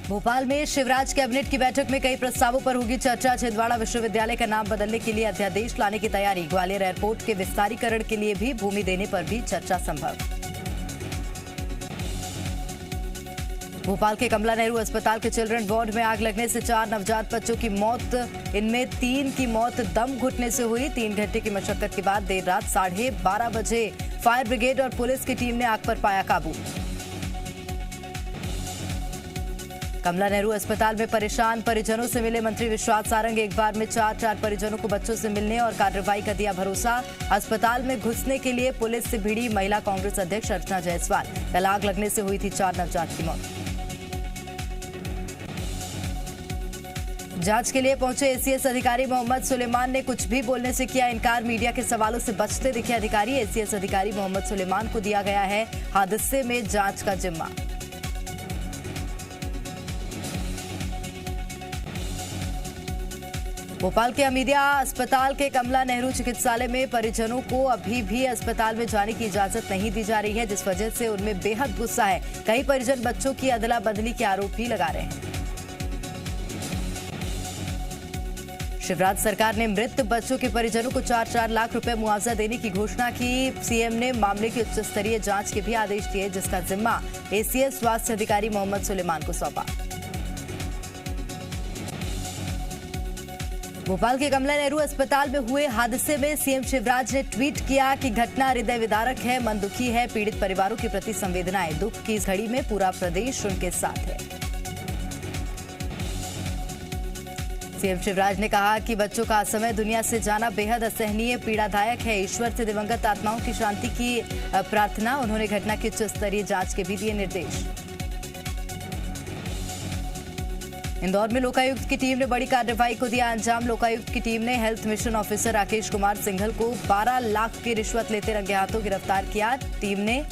भोपाल में शिवराज कैबिनेट की बैठक में कई प्रस्तावों पर होगी चर्चा। छिंदवाड़ा विश्वविद्यालय का नाम बदलने के लिए अध्यादेश लाने की तैयारी। ग्वालियर एयरपोर्ट के विस्तारीकरण के लिए भी भूमि देने पर भी चर्चा संभव। भोपाल के कमला नेहरू अस्पताल के चिल्ड्रन वार्ड में आग लगने से 4 नवजात बच्चों की मौत। इनमें 3 की मौत दम घुटने से हुई। 3 घंटे की मशक्कत के बाद देर रात 12:30 बजे फायर ब्रिगेड और पुलिस की टीम ने आग पर पाया काबू। कमला नेहरू अस्पताल में परेशान परिजनों से मिले मंत्री विश्वास सारंग। एक बार में 4 परिजनों को बच्चों से मिलने और कार्रवाई का दिया भरोसा। अस्पताल में घुसने के लिए पुलिस से भिड़ी महिला कांग्रेस अध्यक्ष अर्चना जायसवाल। कल आग लगने से हुई थी 4 नवजात की मौत। जांच के लिए पहुंचे एसीएस अधिकारी मोहम्मद सुलेमान ने कुछ भी बोलने से किया इनकार। मीडिया के सवालों से बचते दिखे अधिकारी। एसीएस अधिकारी मोहम्मद सुलेमान को दिया गया है हादसे में जांच का जिम्मा। भोपाल के हमीदिया अस्पताल के कमला नेहरू चिकित्सालय में परिजनों को अभी भी अस्पताल में जाने की इजाजत नहीं दी जा रही है, जिस वजह से उनमें बेहद गुस्सा है। कई परिजन बच्चों की अदला बदली के आरोप भी लगा रहे हैं। शिवराज सरकार ने मृत बच्चों के परिजनों को 4-4 लाख रुपए मुआवजा देने की घोषणा की। सीएम ने मामले की उच्च स्तरीय जांच के भी आदेश दिए, जिसका जिम्मा एसीएस स्वास्थ्य अधिकारी मोहम्मद सुलेमान को सौंपा। भोपाल के कमला नेहरू अस्पताल में हुए हादसे में सीएम शिवराज ने ट्वीट किया कि घटना हृदय विदारक है, मन दुखी है। पीड़ित परिवारों के प्रति संवेदनाएं। दुख की इस घड़ी में पूरा प्रदेश उनके साथ है। सीएम शिवराज ने कहा कि बच्चों का असमय दुनिया से जाना बेहद असहनीय पीड़ादायक है। ईश्वर से दिवंगत आत्माओं की शांति की प्रार्थना। उन्होंने घटना की उच्च स्तरीय जांच के भी दिए निर्देश। इंदौर में लोकायुक्त की टीम ने बड़ी कार्रवाई को दिया अंजाम। लोकायुक्त की टीम ने health mission officer Rakesh Kumar Singhal को 12 लाख की रिश्वत लेते रंगे हाथों गिरफ्तार किया। टीम ने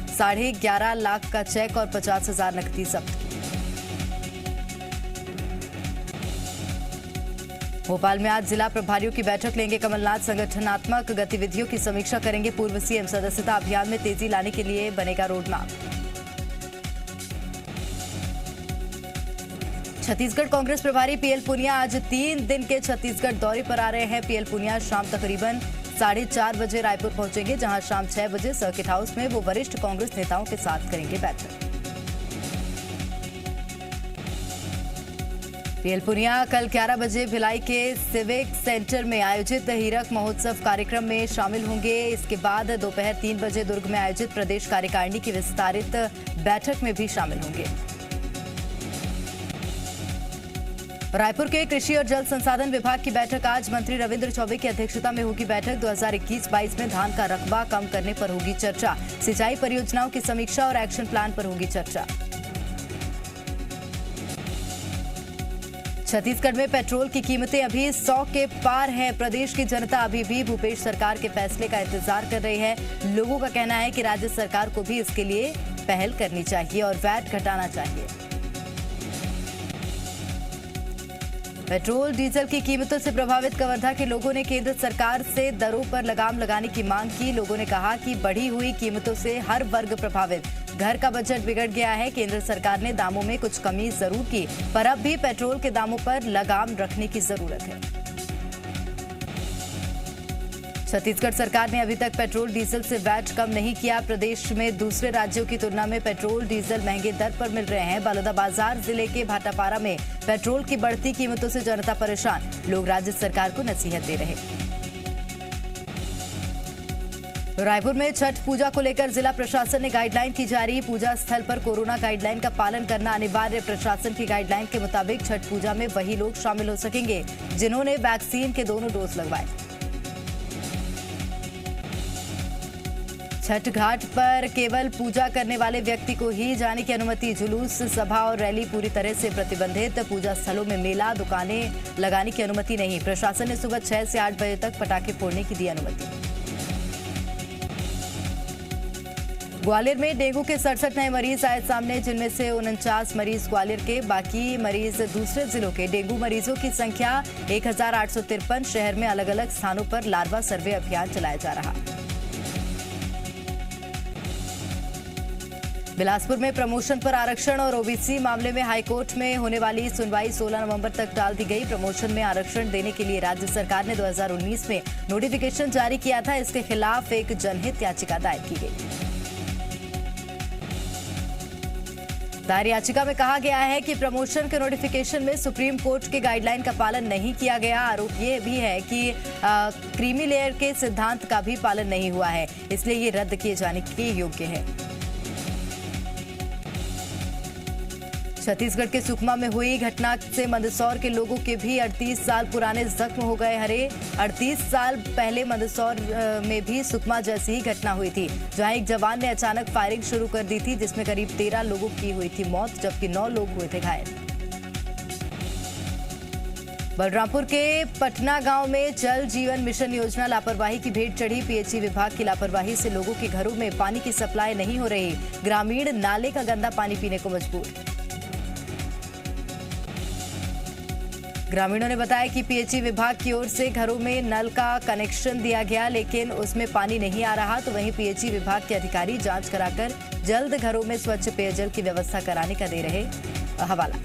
11.5 लाख का चेक और 50,000 नकदी जब्त की। भोपाल में आज जिला प्रभारियों की बैठक लेंगे कमलनाथ। संगठनात्मक गतिविधियों की समीक्षा करेंगे पूर्व सीएम। सदस्यता अभियान में तेजी लाने के लिए बनेगा रोडमैप। छत्तीसगढ़ कांग्रेस प्रभारी पीएल पुनिया आज 3 दिन के छत्तीसगढ़ दौरे पर आ रहे हैं। पीएल पुनिया शाम तकरीबन 4:30 बजे रायपुर पहुंचेंगे, जहां शाम 6 बजे सर्किट हाउस में वो वरिष्ठ कांग्रेस नेताओं के साथ करेंगे बैठक। पीएल पुनिया कल 11 बजे भिलाई के सिविक सेंटर में आयोजित हीरक महोत्सव कार्यक्रम में शामिल होंगे। इसके बाद दोपहर 3 बजे दुर्ग में आयोजित प्रदेश कार्यकारिणी की विस्तारित बैठक में भी शामिल होंगे। रायपुर के कृषि और जल संसाधन विभाग की बैठक आज मंत्री रविंद्र चौबे की अध्यक्षता में होगी बैठक। 2021-22 में धान का रकबा कम करने पर होगी चर्चा। सिंचाई परियोजनाओं की समीक्षा और एक्शन प्लान पर होगी चर्चा। छत्तीसगढ़ में पेट्रोल की कीमतें अभी 100 के पार हैं। प्रदेश की जनता अभी भी भूपेश सरकार के फैसले का इंतजार कर रही है। लोगों का कहना है कि राज्य सरकार को भी इसके लिए पहल करनी चाहिए और वैट घटाना चाहिए। पेट्रोल डीजल की कीमतों से प्रभावित कवर्धा के लोगों ने केंद्र सरकार से दरों पर लगाम लगाने की मांग की। लोगों ने कहा कि बढ़ी हुई कीमतों से हर वर्ग प्रभावित। घर का बजट बिगड़ गया है। केंद्र सरकार ने दामों में कुछ कमी जरूर की, पर अब भी पेट्रोल के दामों पर लगाम रखने की जरूरत है। छत्तीसगढ़ सरकार ने अभी तक पेट्रोल डीजल से वैट कम नहीं किया। प्रदेश में दूसरे राज्यों की तुलना में पेट्रोल डीजल महंगे दर पर मिल रहे हैं। बलौदाबाजार जिले के भाटापारा में पेट्रोल की बढ़ती कीमतों से जनता परेशान। लोग राज्य सरकार को नसीहत दे रहे। रायपुर में छठ पूजा को लेकर जिला प्रशासन ने गाइडलाइन की जारी। पूजा स्थल पर कोरोना गाइडलाइन का पालन करना अनिवार्य। प्रशासन की गाइडलाइन के मुताबिक छठ पूजा में वही लोग शामिल हो सकेंगे जिन्होंने वैक्सीन के दोनों डोज लगवाए। छठ घाट पर केवल पूजा करने वाले व्यक्ति को ही जाने की अनुमति। जुलूस, सभा और रैली पूरी तरह से प्रतिबंधित। पूजा स्थलों में मेला, दुकानें लगाने की अनुमति नहीं। प्रशासन ने सुबह 6 से 8 बजे तक पटाखे फोड़ने की दी अनुमति। ग्वालियर में डेंगू के 67 नए मरीज आए सामने, जिनमें से 49 मरीज ग्वालियर के, बाकी मरीज दूसरे जिलों के। डेंगू मरीजों की संख्या 1853। शहर में अलग अलग स्थानों पर लार्वा सर्वे अभियान चलाया जा रहा। बिलासपुर में प्रमोशन पर आरक्षण और ओबीसी मामले में हाईकोर्ट में होने वाली सुनवाई 16 नवंबर तक टाल दी गई। प्रमोशन में आरक्षण देने के लिए राज्य सरकार ने 2019 में नोटिफिकेशन जारी किया था। इसके खिलाफ एक जनहित याचिका दायर की गई। दायर याचिका में कहा गया है कि प्रमोशन के नोटिफिकेशन में सुप्रीम कोर्ट के गाइडलाइन का पालन नहीं किया गया। आरोप ये भी है कि क्रीमी लेयर के सिद्धांत का भी पालन नहीं हुआ है, इसलिए ये रद्द किए जाने के योग्य है। छत्तीसगढ़ के सुकमा में हुई घटना से मंदसौर के लोगों के भी 38 साल पुराने जख्म हो गए हरे। 38 साल पहले मंदसौर में भी सुकमा जैसी ही घटना हुई थी, जहां एक जवान ने अचानक फायरिंग शुरू कर दी थी, जिसमें करीब 13 लोगों की हुई थी मौत, जबकि 9 लोग हुए थे घायल। बलरामपुर के पटना गांव में जल जीवन मिशन योजना लापरवाही की भेंट चढ़ी। पीएचई विभाग की लापरवाही से लोगों के घरों में पानी की सप्लाई नहीं हो रही। ग्रामीण नाले का गंदा पानी पीने को मजबूर। ग्रामीणों ने बताया कि पीएचई विभाग की ओर से घरों में नल का कनेक्शन दिया गया, लेकिन उसमें पानी नहीं आ रहा। तो वहीं पीएचई विभाग के अधिकारी जांच कराकर जल्द घरों में स्वच्छ पेयजल की व्यवस्था कराने का दे रहे हवाला।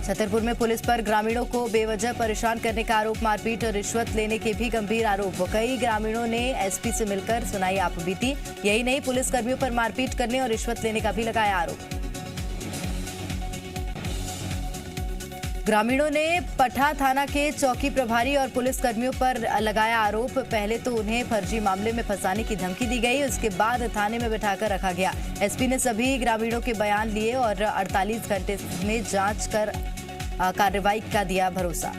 छतरपुर में पुलिस पर ग्रामीणों को बेवजह परेशान करने का आरोप। मारपीट और रिश्वत लेने के भी गंभीर आरोप। कई ग्रामीणों ने एसपी से मिलकर सुनाई आपबीती। यही नहीं, पुलिस कर्मियों पर मारपीट करने और रिश्वत लेने का भी लगाया आरोप। ग्रामीणों ने पठा थाना के चौकी प्रभारी और पुलिस कर्मियों पर लगाया आरोप। पहले तो उन्हें फर्जी मामले में फंसाने की धमकी दी गई, उसके बाद थाने में बिठाकर रखा गया। एसपी ने सभी ग्रामीणों के बयान लिए और 48 घंटे में जांच कर कार्रवाई का दिया भरोसा।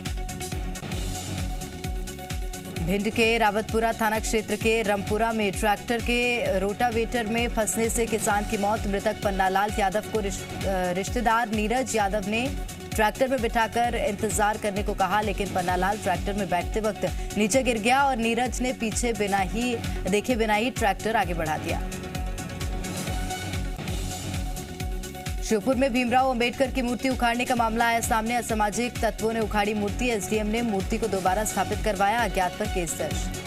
भिंड के रावतपुरा थाना क्षेत्र के रमपुरा में ट्रैक्टर के रोटावेटर में फंसने से किसान की मौत। मृतक पन्नालाल यादव को रिश्तेदार नीरज यादव ने ट्रैक्टर में बिठाकर इंतजार करने को कहा, लेकिन पन्नालाल ट्रैक्टर में बैठते वक्त नीचे गिर गया और नीरज ने पीछे बिना ही ट्रैक्टर आगे बढ़ा दिया। श्योपुर में भीमराव अंबेडकर की मूर्ति उखाड़ने का मामला आया सामने। असामाजिक तत्वों ने उखाड़ी मूर्ति। एसडीएम ने मूर्ति को दोबारा स्थापित करवाया। अज्ञात पर केस दर्ज।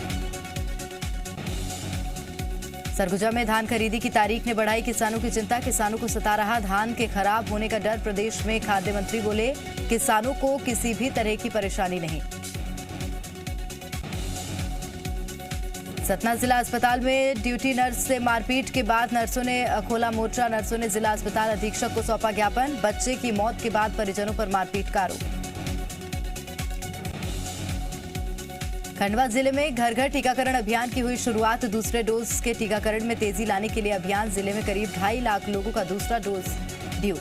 सरगुजा में धान खरीदी की तारीख ने बढ़ाई किसानों की चिंता। किसानों को सता रहा धान के खराब होने का डर। प्रदेश में खाद्य मंत्री बोले, किसानों को किसी भी तरह की परेशानी नहीं। सतना जिला अस्पताल में ड्यूटी नर्स से मारपीट के बाद नर्सों ने खोला मोर्चा। नर्सों ने जिला अस्पताल अधीक्षक को सौंपा ज्ञापन। बच्चे की मौत के बाद परिजनों पर मारपीट का आरोप। खंडवा जिले में घर घर टीकाकरण अभियान की हुई शुरुआत। दूसरे डोज के टीकाकरण में तेजी लाने के लिए अभियान। जिले में करीब 2.5 लाख लोगों का दूसरा डोज ड्यू।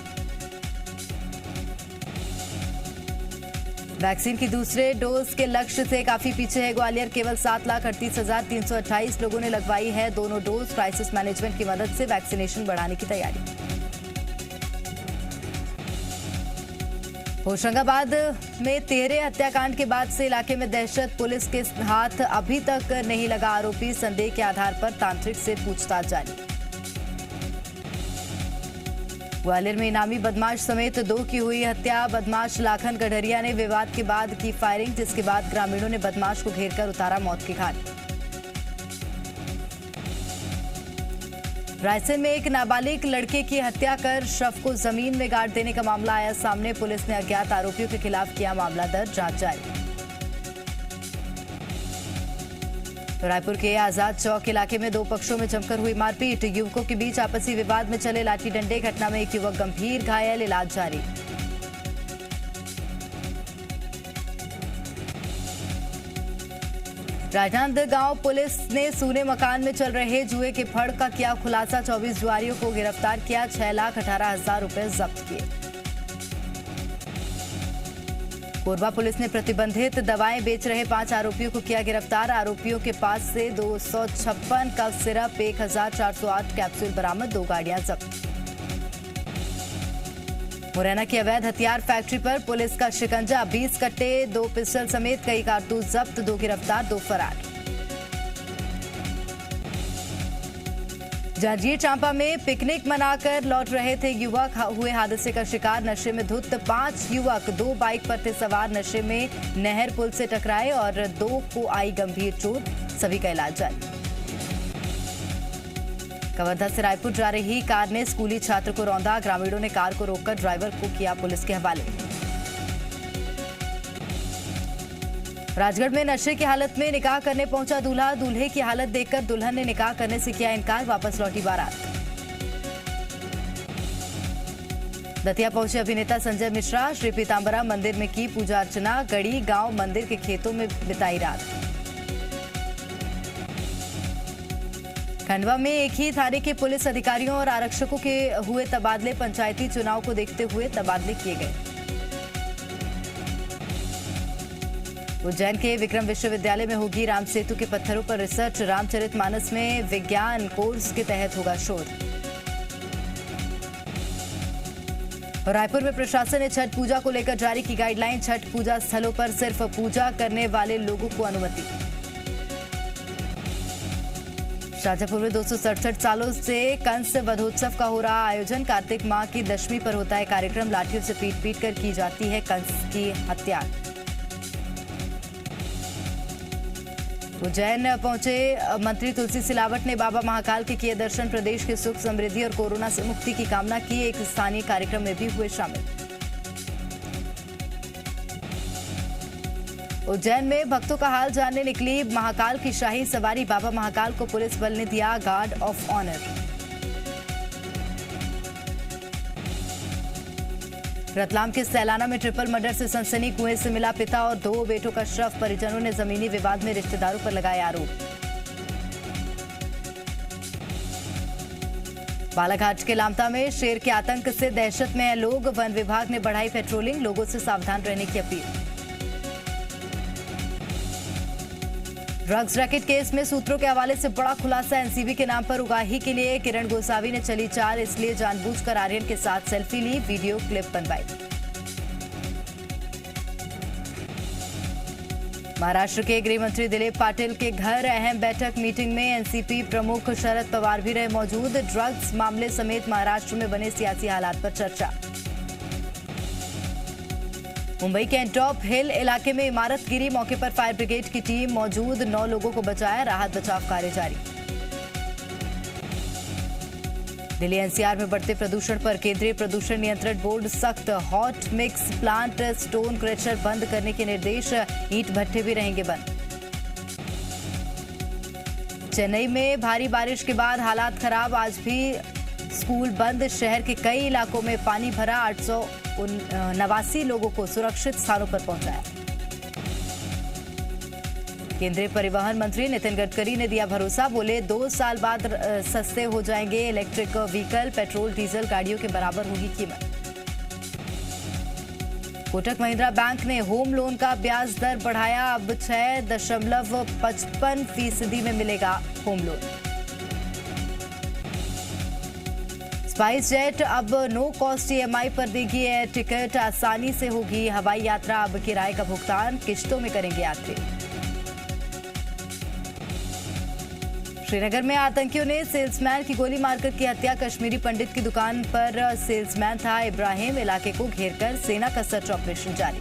वैक्सीन की दूसरे डोज के लक्ष्य से काफी पीछे है ग्वालियर। केवल 7,38,328 लोगों ने लगवाई है दोनों डोज। क्राइसिस मैनेजमेंट की मदद से वैक्सीनेशन बढ़ाने की तैयारी। होशंगाबाद में 13 हत्याकांड के बाद से इलाके में दहशत। पुलिस के हाथ अभी तक नहीं लगा आरोपी। संदेह के आधार पर तांत्रिक से पूछताछ जारी। ग्वालियर में इनामी बदमाश समेत 2 की हुई हत्या। बदमाश लाखन गढ़रिया ने विवाद के बाद की फायरिंग, जिसके बाद ग्रामीणों ने बदमाश को घेरकर उतारा मौत की घाट। रायसेन में एक नाबालिग लड़के की हत्या कर शव को जमीन में गाड़ देने का मामला आया सामने। पुलिस ने अज्ञात आरोपियों के खिलाफ किया मामला दर्ज। जांच जारी। रायपुर के आजाद चौक इलाके में 2 पक्षों में जमकर हुई मारपीट। युवकों के बीच आपसी विवाद में चले लाठी डंडे। घटना में एक युवक गंभीर घायल, इलाज जारी। राजनांदगांव पुलिस ने सूने मकान में चल रहे जुए के फड़ का किया खुलासा। 24 जुआरियों को गिरफ्तार किया। 6,18,000 रुपए जब्त किए। कोरबा पुलिस ने प्रतिबंधित दवाएं बेच रहे 5 आरोपियों को किया गिरफ्तार। आरोपियों के पास से 256 का सिरप, 1,408 कैप्सूल बरामद। 2 गाड़ियां जब्त। मुरैना की अवैध हथियार फैक्ट्री पर पुलिस का शिकंजा। 20 कट्टे, 2 पिस्टल समेत कई कारतूस जब्त। 2 गिरफ्तार, 2 फरार। जांजगीर चांपा में पिकनिक मनाकर लौट रहे थे युवक, हुए हादसे का शिकार। नशे में धुत 5 युवक 2 बाइक पर थे सवार। नशे में नहर पुल से टकराए और 2 को आई गंभीर चोट। सभी का इलाज जारी। कवर्धा से रायपुर जा रही कार ने स्कूली छात्र को रौंदा। ग्रामीणों ने कार को रोककर ड्राइवर को किया पुलिस के हवाले। राजगढ़ में नशे की हालत में निकाह करने पहुंचा दूल्हा। दूल्हे की हालत देखकर दुल्हन ने निकाह करने से किया इनकार। वापस लौटी बारात। दतिया पहुंचे अभिनेता संजय मिश्रा। श्री पीतांबरा मंदिर में की पूजा अर्चना। गढ़ी गांव मंदिर के खेतों में बिताई रात। खंडवा में एक ही थाने के पुलिस अधिकारियों और आरक्षकों के हुए तबादले। पंचायती चुनाव को देखते हुए तबादले किए गए। उज्जैन के विक्रम विश्वविद्यालय में होगी राम सेतु के पत्थरों पर रिसर्च। रामचरितमानस में विज्ञान कोर्स के तहत होगा शोध। रायपुर में प्रशासन ने छठ पूजा को लेकर जारी की गाइडलाइन। छठ पूजा स्थलों पर सिर्फ पूजा करने वाले लोगों को अनुमति। शाजापुर में 267 सालों से कंस वधोत्सव का हो रहा आयोजन। कार्तिक माह की दशमी पर होता है कार्यक्रम। लाठियों से पीट पीट कर की जाती है कंस की हत्या। उज्जैन पहुंचे मंत्री तुलसी सिलावट ने बाबा महाकाल के किए दर्शन। प्रदेश के सुख समृद्धि और कोरोना से मुक्ति की कामना की। एक स्थानीय कार्यक्रम में भी हुए शामिल। उज्जैन में भक्तों का हाल जानने निकली महाकाल की शाही सवारी। बाबा महाकाल को पुलिस बल ने दिया गार्ड ऑफ ऑनर। रतलाम के सैलाना में ट्रिपल मर्डर से सनसनी। कुएं से मिला पिता और 2 बेटों का शव। परिजनों ने जमीनी विवाद में रिश्तेदारों पर लगाए आरोप। बालाघाट के लामता में शेर के आतंक से दहशत में हैं लोग। वन विभाग ने बढ़ाई पेट्रोलिंग। लोगों से सावधान रहने की अपील। ड्रग्स रैकेट केस में सूत्रों के हवाले से बड़ा खुलासा। एनसीबी के नाम पर उगाही के लिए किरण गोसावी ने चली चाल। इसलिए जानबूझकर आर्यन के साथ सेल्फी ली, वीडियो क्लिप बनवाई। महाराष्ट्र के गृह मंत्री दिलीप पाटिल के घर अहम बैठक। मीटिंग में एनसीपी प्रमुख शरद पवार भी रहे मौजूद। ड्रग्स मामले समेत महाराष्ट्र में बने सियासी हालात पर चर्चा। मुंबई के एंटॉप हिल इलाके में इमारत गिरी। मौके पर फायर ब्रिगेड की टीम मौजूद। 9 लोगों को बचाया। राहत बचाव कार्य जारी। दिल्ली एनसीआर में बढ़ते प्रदूषण पर केंद्रीय प्रदूषण नियंत्रण बोर्ड सख्त। Hot mix plant stone crusher बंद करने के निर्देश। ईंट भट्ठे भी रहेंगे बंद। चेन्नई में भारी बारिश के बाद हालात खराब। आज भी स्कूल बंद। शहर के कई इलाकों में पानी भरा। 889 लोगों को सुरक्षित स्थानों पर पहुंचाया। केंद्रीय परिवहन मंत्री नितिन गडकरी ने दिया भरोसा। बोले 2 साल बाद सस्ते हो जाएंगे इलेक्ट्रिक व्हीकल। पेट्रोल डीजल गाड़ियों के बराबर होगी कीमत। कोटक महिंद्रा बैंक ने होम लोन का ब्याज दर बढ़ाया। अब 6.55% में मिलेगा होम लोन। स्पाइस जेट अब नो कॉस्ट ईएमआई पर देगी एयर टिकट। आसानी से होगी हवाई यात्रा। अब किराए का भुगतान किश्तों में करेंगे यात्री। श्रीनगर में आतंकियों ने सेल्समैन की गोली मारकर की हत्या। कश्मीरी पंडित की दुकान पर सेल्समैन था इब्राहिम। इलाके को घेरकर सेना का सर्च ऑपरेशन जारी।